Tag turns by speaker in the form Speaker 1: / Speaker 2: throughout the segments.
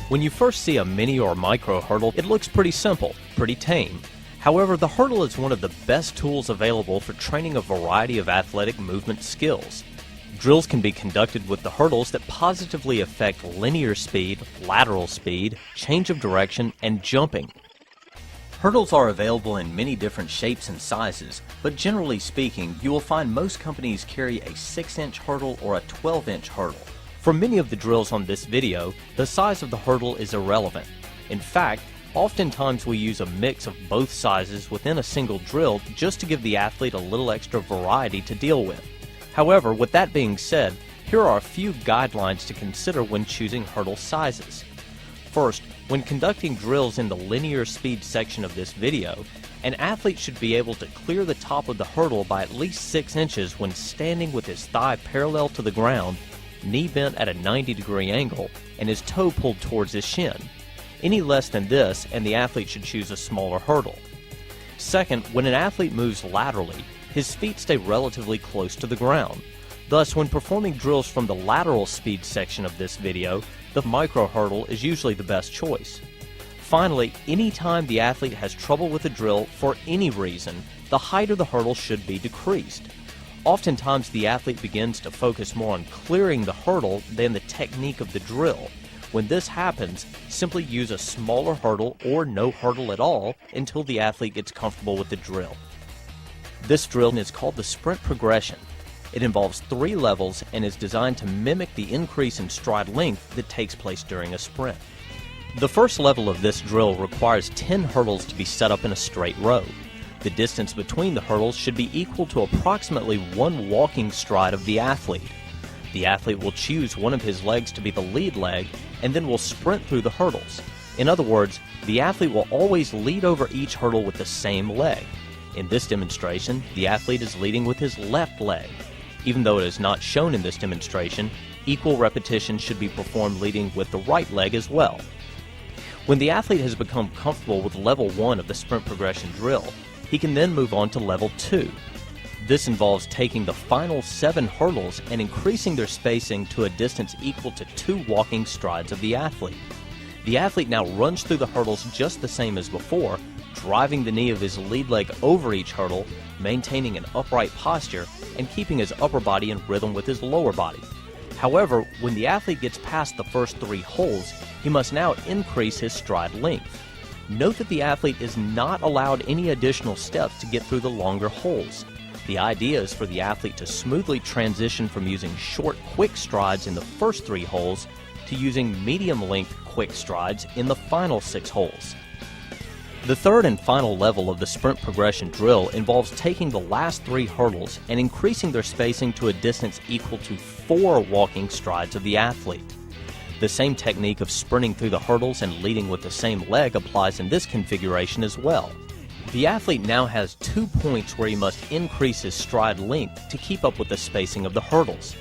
Speaker 1: When you first see a mini or micro hurdle, it looks pretty simple, pretty tame. However, the hurdle is one of the best tools available for training a variety of athletic movement skills. Drills can be conducted with the hurdles that positively affect linear speed, lateral speed, change of direction, and jumping. Hurdles are available in many different shapes and sizes, but generally speaking, you will find most companies carry a 6-inch hurdle or a 12-inch hurdle. For many of the drills on this video, the size of the hurdle is irrelevant. In fact, oftentimes we use a mix of both sizes within a single drill just to give the athlete a little extra variety to deal with. However, with that being said, here are a few guidelines to consider when choosing hurdle sizes. First, when conducting drills in the linear speed section of this video, an athlete should be able to clear the top of the hurdle by at least 6 inches when standing with his thigh parallel to the ground, knee bent at a 90-degree angle, and his toe pulled towards his shin. Any less than this, and the athlete should choose a smaller hurdle. Second, when an athlete moves laterally, his feet stay relatively close to the ground. Thus, when performing drills from the lateral speed section of this video, the micro hurdle is usually the best choice. Finally, anytime the athlete has trouble with a drill for any reason, the height of the hurdle should be decreased. Oftentimes, the athlete begins to focus more on clearing the hurdle than the technique of the drill. When this happens, simply use a smaller hurdle or no hurdle at all until the athlete gets comfortable with the drill. This drill is called the sprint progression. It involves 3 levels and is designed to mimic the increase in stride length that takes place during a sprint. The first level of this drill requires 10 hurdles to be set up in a straight row. The distance between the hurdles should be equal to approximately 1 walking stride of the athlete. The athlete will choose one of his legs to be the lead leg and then will sprint through the hurdles. In other words, the athlete will always lead over each hurdle with the same leg. In this demonstration, the athlete is leading with his left leg. Even though it is not shown in this demonstration, equal repetitions should be performed leading with the right leg as well. When the athlete has become comfortable with level 1 of the sprint progression drill, he can then move on to level 2. This involves taking the final 7 hurdles and increasing their spacing to a distance equal to 2 walking strides of the athlete. The athlete now runs through the hurdles just the same as before, driving the knee of his lead leg over each hurdle, maintaining an upright posture, and keeping his upper body in rhythm with his lower body. However, when the athlete gets past the first 3 holes, he must now increase his stride length. Note that the athlete is not allowed any additional steps to get through the longer holes. The idea is for the athlete to smoothly transition from using short, quick strides in the first 3 holes to using medium-length, quick strides in the final 6 holes. The third and final level of the sprint progression drill involves taking the last 3 hurdles and increasing their spacing to a distance equal to 4 walking strides of the athlete. The same technique of sprinting through the hurdles and leading with the same leg applies in this configuration as well. The athlete now has 2 points where he must increase his stride length to keep up with the spacing of the hurdles.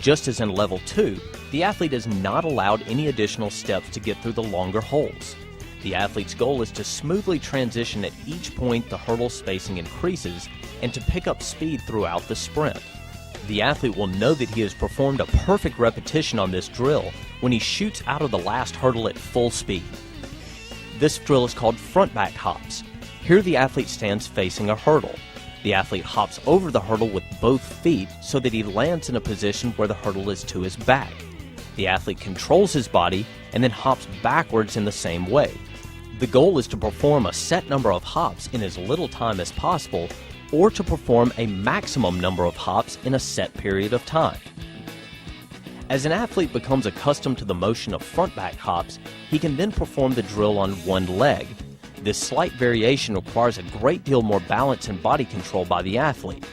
Speaker 1: Just as in level 2, the athlete is not allowed any additional steps to get through the longer holes. The athlete's goal is to smoothly transition at each point the hurdle spacing increases and to pick up speed throughout the sprint. The athlete will know that he has performed a perfect repetition on this drill when he shoots out of the last hurdle at full speed. This drill is called front-back hops. Here the athlete stands facing a hurdle. The athlete hops over the hurdle with both feet so that he lands in a position where the hurdle is to his back. The athlete controls his body and then hops backwards in the same way. The goal is to perform a set number of hops in as little time as possible, or to perform a maximum number of hops in a set period of time. As an athlete becomes accustomed to the motion of front-back hops, he can then perform the drill on one leg. This slight variation requires a great deal more balance and body control by the athlete.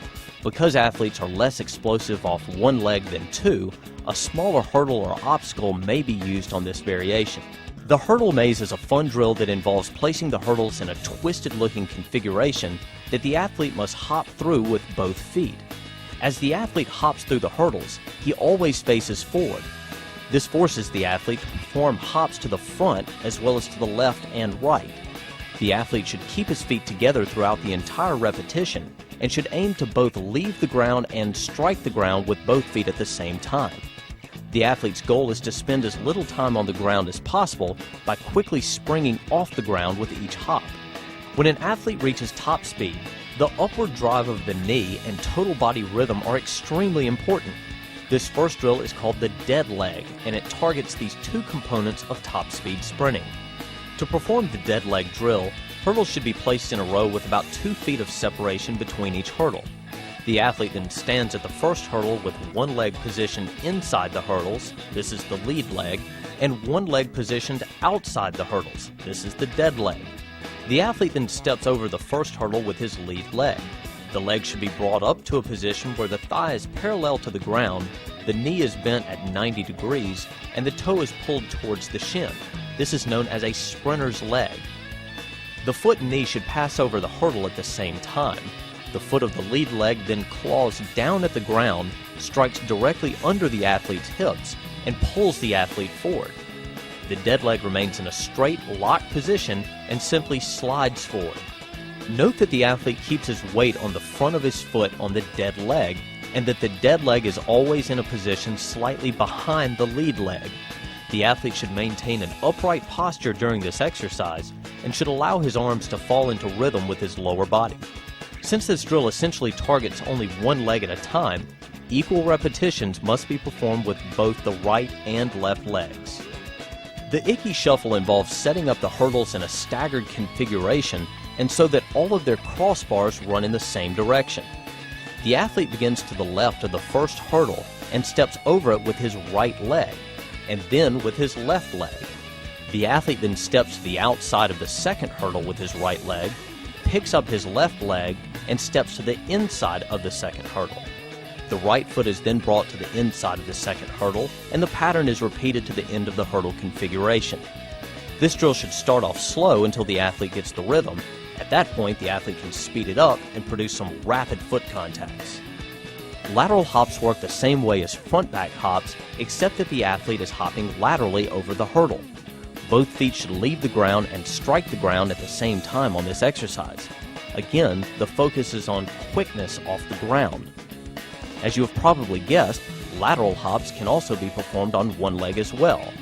Speaker 1: Because athletes are less explosive off one leg than 2, a smaller hurdle or obstacle may be used on this variation. The hurdle maze is a fun drill that involves placing the hurdles in a twisted-looking configuration that the athlete must hop through with both feet. As the athlete hops through the hurdles, he always faces forward. This forces the athlete to perform hops to the front as well as to the left and right. The athlete should keep his feet together throughout the entire repetition and should aim to both leave the ground and strike the ground with both feet at the same time. The athlete's goal is to spend as little time on the ground as possible by quickly springing off the ground with each hop. When an athlete reaches top speed, the upward drive of the knee and total body rhythm are extremely important. This first drill is called the dead leg, and it targets these two components of top speed sprinting. To perform the dead leg drill, hurdles should be placed in a row with about 2 feet of separation between each hurdle. The athlete then stands at the first hurdle with one leg positioned inside the hurdles, this is the lead leg, and one leg positioned outside the hurdles, this is the dead leg. The athlete then steps over the first hurdle with his lead leg. The leg should be brought up to a position where the thigh is parallel to the ground, the knee is bent at 90 degrees, and the toe is pulled towards the shin. This is known as a sprinter's leg. The foot and knee should pass over the hurdle at the same time. The foot of the lead leg then claws down at the ground, strikes directly under the athlete's hips, and pulls the athlete forward. The dead leg remains in a straight, locked position and simply slides forward. Note that the athlete keeps his weight on the front of his foot on the dead leg, and that the dead leg is always in a position slightly behind the lead leg. The athlete should maintain an upright posture during this exercise and should allow his arms to fall into rhythm with his lower body. Since this drill essentially targets only one leg at a time, equal repetitions must be performed with both the right and left legs. The Icky Shuffle involves setting up the hurdles in a staggered configuration and so that all of their crossbars run in the same direction. The athlete begins to the left of the first hurdle and steps over it with his right leg, and then with his left leg. The athlete then steps to the outside of the second hurdle with his right leg, picks up his left leg, and steps to the inside of the second hurdle. The right foot is then brought to the inside of the second hurdle, and the pattern is repeated to the end of the hurdle configuration. This drill should start off slow until the athlete gets the rhythm. At that point, the athlete can speed it up and produce some rapid foot contacts. Lateral hops work the same way as front-back hops, except that the athlete is hopping laterally over the hurdle. Both feet should leave the ground and strike the ground at the same time on this exercise. Again, the focus is on quickness off the ground. As you have probably guessed, lateral hops can also be performed on one leg as well.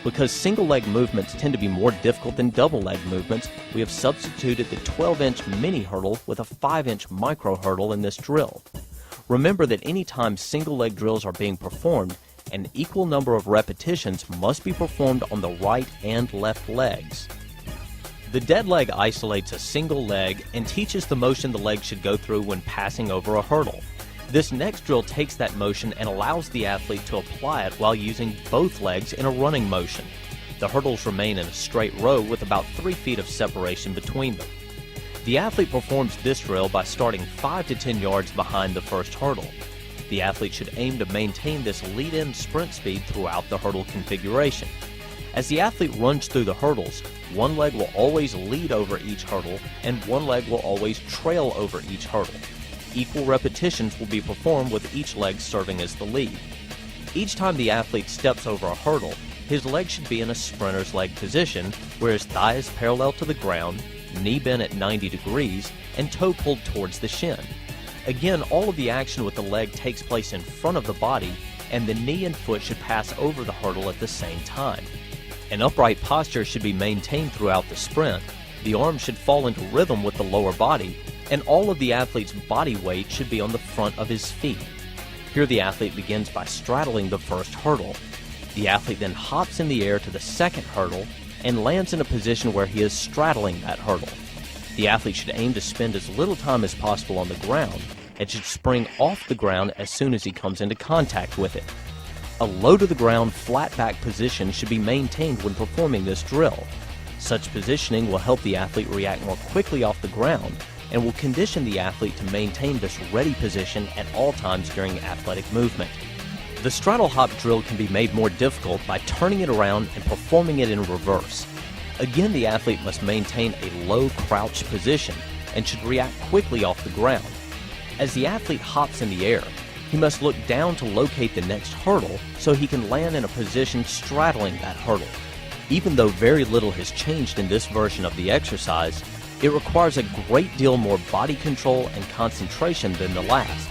Speaker 1: Because single leg movements tend to be more difficult than double leg movements, we have substituted the 12-inch mini hurdle with a 5-inch micro hurdle in this drill. Remember that anytime single leg drills are being performed, an equal number of repetitions must be performed on the right and left legs. The dead leg isolates a single leg and teaches the motion the leg should go through when passing over a hurdle. This next drill takes that motion and allows the athlete to apply it while using both legs in a running motion. The hurdles remain in a straight row with about 3 feet of separation between them. The athlete performs this drill by starting 5 to 10 yards behind the first hurdle. The athlete should aim to maintain this lead-in sprint speed throughout the hurdle configuration. As the athlete runs through the hurdles, one leg will always lead over each hurdle and one leg will always trail over each hurdle. Equal repetitions will be performed with each leg serving as the lead. Each time the athlete steps over a hurdle, his leg should be in a sprinter's leg position, where his thigh is parallel to the ground, knee bent at 90 degrees, and toe pulled towards the shin. Again, all of the action with the leg takes place in front of the body, and the knee and foot should pass over the hurdle at the same time. An upright posture should be maintained throughout the sprint. The arms should fall into rhythm with the lower body, and all of the athlete's body weight should be on the front of his feet. Here the athlete begins by straddling the first hurdle. The athlete then hops in the air to the second hurdle and lands in a position where he is straddling that hurdle. The athlete should aim to spend as little time as possible on the ground and should spring off the ground as soon as he comes into contact with it. A low-to-the-ground, flat-back position should be maintained when performing this drill. Such positioning will help the athlete react more quickly off the ground and will condition the athlete to maintain this ready position at all times during athletic movement. The straddle hop drill can be made more difficult by turning it around and performing it in reverse. Again, the athlete must maintain a low crouched position and should react quickly off the ground. As the athlete hops in the air, he must look down to locate the next hurdle so he can land in a position straddling that hurdle. Even though very little has changed in this version of the exercise, it requires a great deal more body control and concentration than the last.